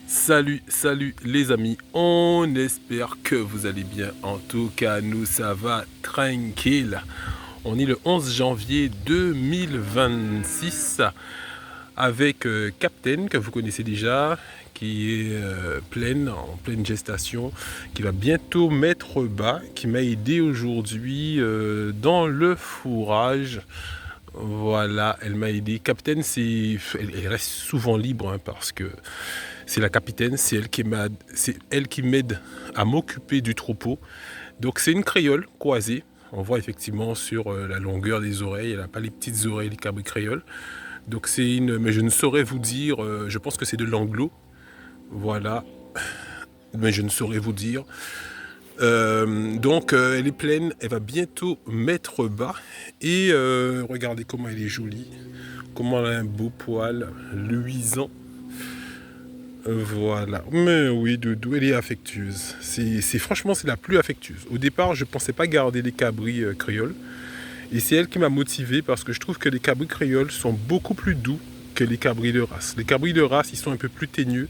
Salut, salut les amis, on espère que vous allez bien. En tout cas, nous ça va tranquille. On est le 11 janvier 2026 avec Captain, que vous connaissez déjà, qui est en pleine gestation, qui va bientôt mettre bas, qui m'a aidé aujourd'hui dans le fourrage. Voilà, elle m'a aidé. Captain, elle reste souvent libre parce que c'est la capitaine, c'est elle qui m'aide à m'occuper du troupeau. Donc c'est une créole croisée. On voit effectivement sur la longueur des oreilles, elle n'a pas les petites oreilles, les cabris créoles. Donc mais je ne saurais vous dire, je pense que c'est de l'anglo, voilà, mais je ne saurais vous dire. Elle est pleine, elle va bientôt mettre bas. Et regardez comment elle est jolie, comment elle a un beau poil luisant. Voilà. Mais oui, Doudou, elle est affectueuse. Franchement, c'est la plus affectueuse. Au départ, je pensais pas garder les cabris créoles. Et c'est elle qui m'a motivé parce que je trouve que les cabris créoles sont beaucoup plus doux que les cabris de race. Les cabris de race, ils sont un peu plus teigneux,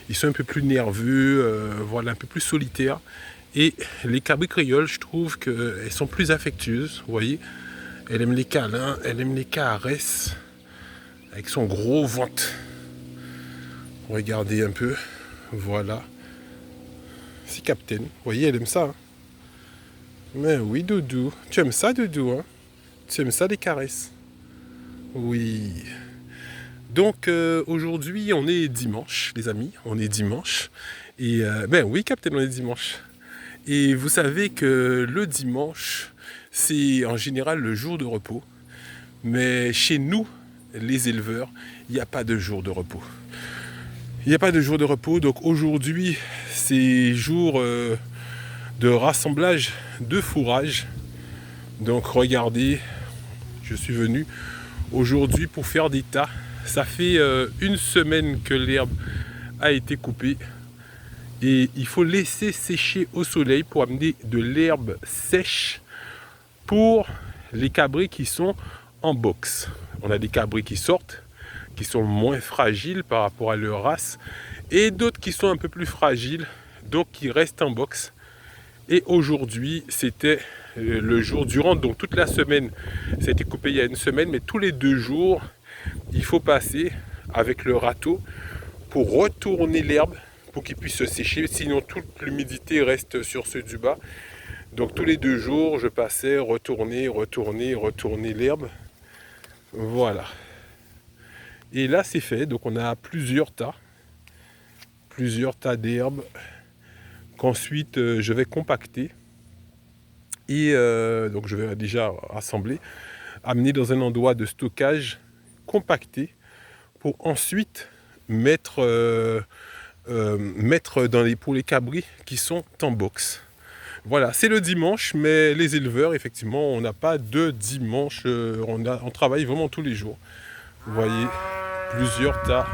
ils sont un peu plus nerveux, voilà, un peu plus solitaires. Et les cabris créoles, je trouve qu'elles sont plus affectueuses. Vous voyez, elle aime les câlins, elle aime les caresses avec son gros ventre. Regardez un peu, voilà. C'est Captain. Vous voyez, elle aime ça. Hein. Mais oui, Doudou. Tu aimes ça, Doudou, hein? Tu aimes ça, les caresses? Oui. Donc, aujourd'hui, on est dimanche, les amis. On est dimanche. Et, ben oui, Captain, on est dimanche. Et vous savez que le dimanche, c'est en général le jour de repos. Mais chez nous, les éleveurs, il n'y a pas de jour de repos. Il n'y a pas de jour de repos. Donc, aujourd'hui, c'est jour de rassemblage de fourrage. Donc regardez, je suis venu aujourd'hui pour faire des tas. Ça fait une semaine que l'herbe a été coupée et il faut laisser sécher au soleil pour amener de l'herbe sèche pour les cabris qui sont en box. On a des cabris qui sortent, qui sont moins fragiles par rapport à leur race et d'autres qui sont un peu plus fragiles, donc qui restent en box. Et aujourd'hui, c'était le jour durant, donc toute la semaine, ça a été coupé il y a une semaine, mais tous les 2 jours, il faut passer avec le râteau pour retourner l'herbe, pour qu'il puisse se sécher, sinon toute l'humidité reste sur ceux du bas. Donc tous les 2 jours, je passais, retourner l'herbe. Voilà. Et là, c'est fait, donc on a plusieurs d'herbe qu'ensuite je vais compacter. Et donc je vais déjà rassembler, amener dans un endroit de stockage compacté pour ensuite mettre pour les cabris qui sont en box. Voilà, c'est le dimanche, mais les éleveurs, effectivement, on n'a pas de dimanche, on travaille vraiment tous les jours. Vous voyez, plusieurs tas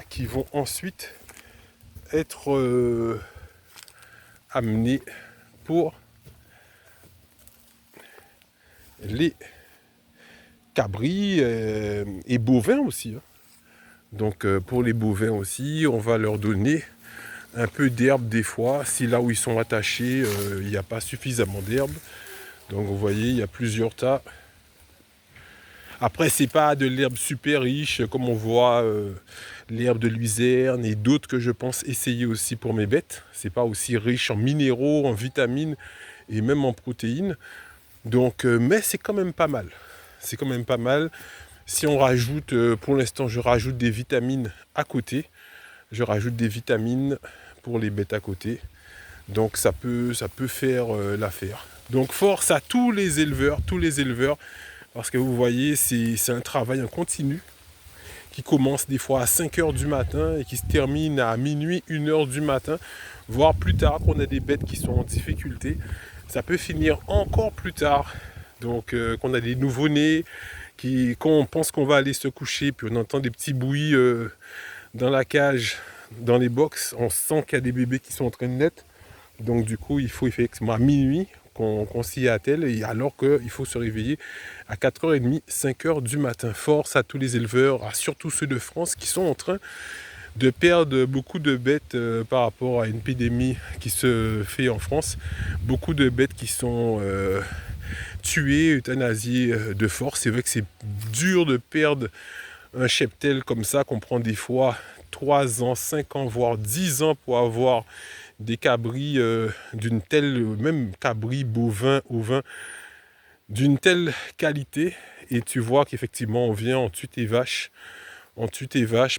qui vont ensuite être amenés pour les cabris et bovins aussi. Hein. Donc pour les bovins aussi, on va leur donner un peu d'herbe des fois, si là où ils sont attachés, il n'y a pas suffisamment d'herbe. Donc vous voyez, il y a plusieurs tas. Après, c'est pas de l'herbe super riche, comme on voit l'herbe de luzerne et d'autres que je pense essayer aussi pour mes bêtes. C'est pas aussi riche en minéraux, en vitamines et même en protéines. Donc, mais c'est quand même pas mal. C'est quand même pas mal. Si on rajoute, pour l'instant, je rajoute des vitamines à côté. Je rajoute des vitamines pour les bêtes à côté. Donc ça peut faire l'affaire. Donc force à tous les éleveurs, parce que vous voyez, c'est un travail en continu qui commence des fois à 5 heures du matin et qui se termine à minuit, 1 heure du matin, voire plus tard, qu'on a des bêtes qui sont en difficulté. Ça peut finir encore plus tard. Donc qu'on a des nouveau-nés, quand on pense qu'on va aller se coucher, puis on entend des petits bruits dans la cage, dans les box, on sent qu'il y a des bébés qui sont en train de naître. Donc du coup, il faut effectivement à minuit qu'on s'y attelle, et alors qu'il faut se réveiller à 4h30, 5h du matin. Force à tous les éleveurs, à surtout ceux de France qui sont en train de perdre beaucoup de bêtes par rapport à une épidémie qui se fait en France. Beaucoup de bêtes qui sont tuées, euthanasiées de force. C'est vrai que c'est dur de perdre un cheptel comme ça, qu'on prend des fois 3 ans, 5 ans, voire 10 ans pour avoir des cabris d'une telle, même cabris bovins, ovins, d'une telle qualité. Et tu vois qu'effectivement on vient, on tue tes vaches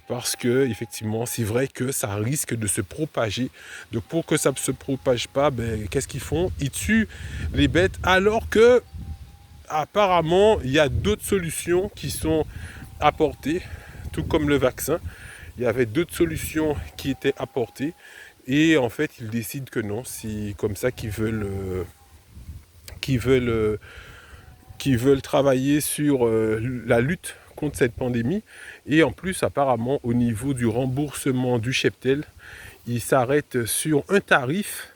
parce que effectivement c'est vrai que ça risque de se propager. Donc pour que ça ne se propage pas, ben, qu'est-ce qu'ils font? Ils tuent les bêtes, alors que apparemment il y a d'autres solutions qui sont apportées, tout comme le vaccin. Il y avait d'autres solutions qui étaient apportées, et en fait ils décident que non, c'est comme ça qu'ils veulent travailler sur la lutte contre cette pandémie. Et en plus, apparemment, au niveau du remboursement du cheptel, il s'arrête sur un tarif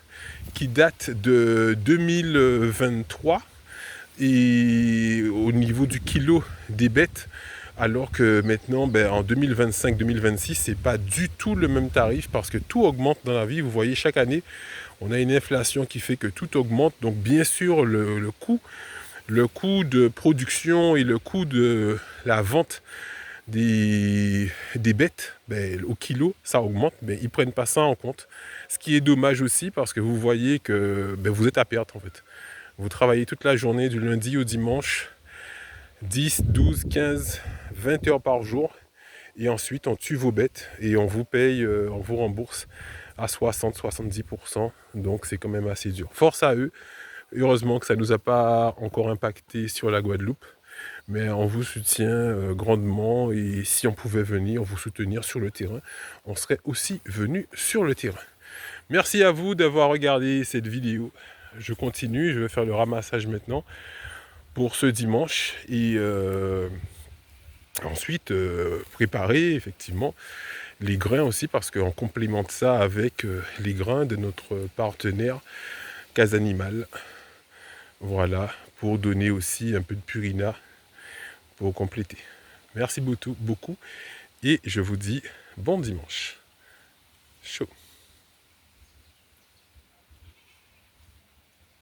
qui date de 2023, et au niveau du kilo des bêtes, alors que maintenant, ben, en 2025-2026, c'est pas du tout le même tarif, parce que tout augmente dans la vie. Vous voyez, chaque année, on a une inflation qui fait que tout augmente. Donc bien sûr, le coût de production et le coût de la vente des bêtes, ben, au kilo, ça augmente, mais ils ne prennent pas ça en compte. Ce qui est dommage aussi, parce que vous voyez que ben, vous êtes à perte en fait. Vous travaillez toute la journée, du lundi au dimanche, 10, 12, 15, 20 heures par jour, et ensuite on tue vos bêtes et on vous paye, on vous rembourse à 60-70%, donc c'est quand même assez dur. Force à eux. Heureusement que ça ne nous a pas encore impacté sur la Guadeloupe, mais on vous soutient grandement, et si on pouvait venir vous soutenir sur le terrain, on serait aussi venu sur le terrain. Merci à vous d'avoir regardé cette vidéo. Je continue, je vais faire le ramassage maintenant pour ce dimanche, et ensuite préparer effectivement les grains aussi, parce qu'on complémente ça avec les grains de notre partenaire Casanimal. Voilà, pour donner aussi un peu de Purina pour compléter. Merci beaucoup, et je vous dis bon dimanche. Chaud.